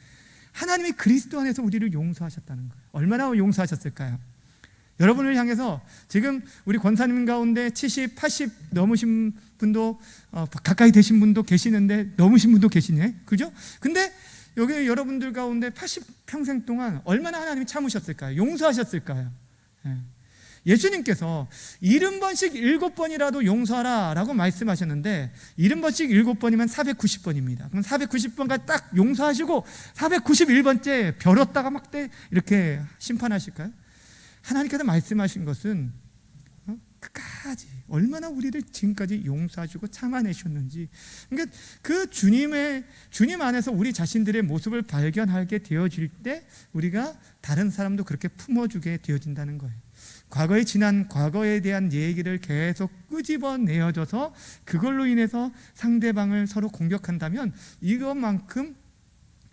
하나님이 그리스도 안에서 우리를 용서하셨다는 거예요. 얼마나 용서하셨을까요? 여러분을 향해서 지금 우리 권사님 가운데 70, 80 넘으신 분도 가까이 되신 분도 계시는데, 넘으신 분도 계시네, 그죠? 근데 여기 여러분들 가운데 80평생 동안 얼마나 하나님이 참으셨을까요? 용서하셨을까요? 예수님께서 70번씩 7번이라도 용서하라 라고 말씀하셨는데, 70번씩 7번이면 490번입니다. 그럼 490번까지 딱 용서하시고 491번째 벼렀다가 막 이렇게 심판하실까요? 하나님께서 말씀하신 것은 끝까지 얼마나 우리를 지금까지 용서하시고 참아내셨는지, 그러니까 그 주님 안에서 우리 자신들의 모습을 발견하게 되어질 때 우리가 다른 사람도 그렇게 품어주게 되어진다는 거예요. 지난 과거에 대한 얘기를 계속 끄집어내어져서 그걸로 인해서 상대방을 서로 공격한다면 이것만큼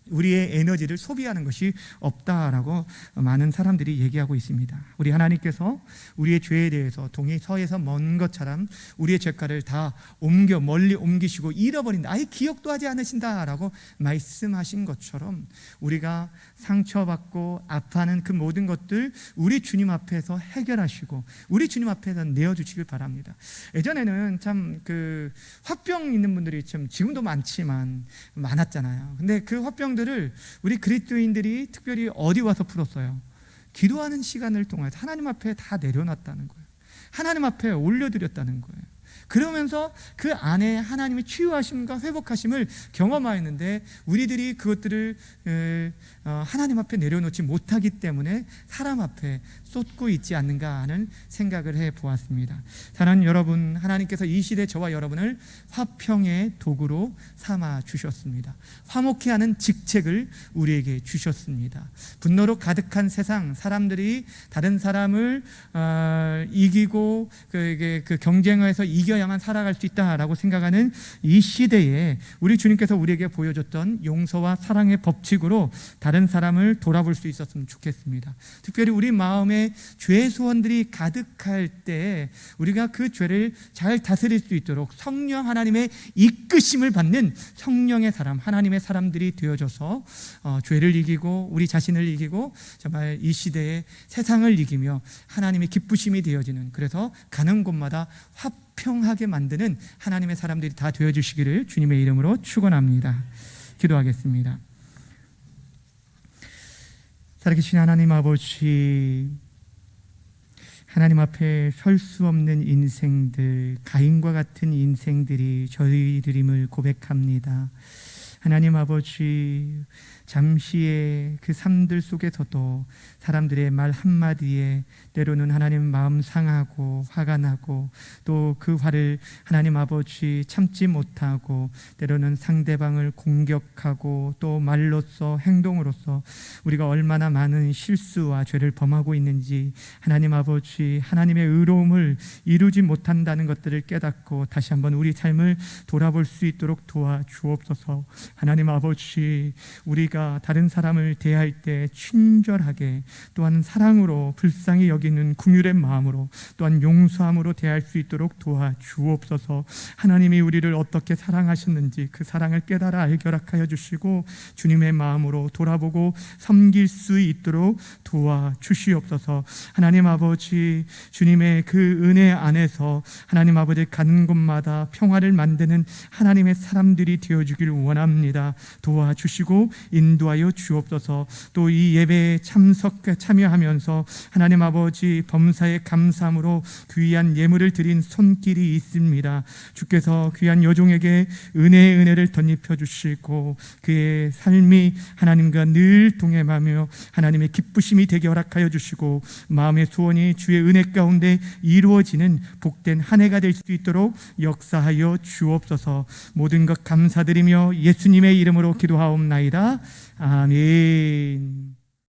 우리의 에너지를 소비하는 것이 없다라고 많은 사람들이 얘기하고 있습니다. 우리 하나님께서 우리의 죄에 대해서 동이 서에서 먼 것처럼 우리의 죄가를 다 멀리 옮기시고 잃어버린다, 아예 기억도 하지 않으신다라고 말씀하신 것처럼, 우리가 상처받고 아파하는 그 모든 것들 우리 주님 앞에서 해결하시고 우리 주님 앞에서 내어주시길 바랍니다. 예전에는 참 화병 있는 분들이 참 지금도 많았잖아요. 근데 그 화병들을 우리 그리스도인들이 특별히 어디 와서 풀었어요? 기도하는 시간을 통해서 하나님 앞에 다 내려놨다는 거예요. 하나님 앞에 올려드렸다는 거예요. 그러면서 그 안에 하나님의 치유하심과 회복하심을 경험하였는데, 우리들이 그것들을 하나님 앞에 내려놓지 못하기 때문에 사람 앞에 쏟고 있지 않는가 하는 생각을 해보았습니다. 사랑하는 여러분, 하나님께서 이 시대 저와 여러분을 화평의 도구로 삼아 주셨습니다. 화목케 하는 직책을 우리에게 주셨습니다. 분노로 가득한 세상, 사람들이 다른 사람을 이기고 그 경쟁에서 이겨야만 살아갈 수 있다라고 생각하는 이 시대에 우리 주님께서 우리에게 보여줬던 용서와 사랑의 법칙으로 다른 사람을 돌아볼 수 있었으면 좋겠습니다. 특별히 우리 마음에 죄의 소원들이 가득할 때 우리가 그 죄를 잘 다스릴 수 있도록 성령 하나님의 이끄심을 받는 성령의 사람, 하나님의 사람들이 되어져서 죄를 이기고 우리 자신을 이기고 정말 이 시대에 세상을 이기며 하나님의 기쁘심이 되어지는, 그래서 가는 곳마다 화평하게 만드는 하나님의 사람들이 다 되어주시기를 주님의 이름으로 축원합니다. 기도하겠습니다. 살아계신 하나님 아버지, 하나님 앞에 설 수 없는 인생들, 가인과 같은 인생들이 저희들임을 고백합니다. 하나님 아버지, 잠시의 그 삶들 속에서도 사람들의 말 한마디에 때로는 하나님 마음 상하고 화가 나고, 또 그 화를 하나님 아버지 참지 못하고 때로는 상대방을 공격하고, 또 말로써 행동으로써 우리가 얼마나 많은 실수와 죄를 범하고 있는지 하나님 아버지, 하나님의 의로움을 이루지 못한다는 것들을 깨닫고 다시 한번 우리 삶을 돌아볼 수 있도록 도와주옵소서. 하나님 아버지, 우리가 다른 사람을 대할 때 친절하게, 또한 사랑으로 불쌍히 여기는 긍휼의 마음으로, 또한 용서함으로 대할 수 있도록 도와주옵소서. 하나님이 우리를 어떻게 사랑하셨는지 그 사랑을 깨달아 알결하여 주시고 주님의 마음으로 돌아보고 섬길 수 있도록 도와주시옵소서. 하나님 아버지, 주님의 그 은혜 안에서 하나님 아버지 가는 곳마다 평화를 만드는 하나님의 사람들이 되어주길 원합니다. 원합니다. 도와주시고 인도하여 주옵소서. 또 이 예배에 참여하면서 하나님 아버지 범사에 감사함으로 귀한 예물을 드린 손길이 있습니다. 주께서 귀한 여종에게 은혜를 덧입혀 주시고 그의 삶이 하나님과 늘 동행하며 하나님의 기쁘심이 되게 허락하여 주시고 마음의 소원이 주의 은혜 가운데 이루어지는 복된 한 해가 될 수 있도록 역사하여 주옵소서. 모든 것 감사드리며 예수님의 이름으로 기도하옵나이다. 아멘.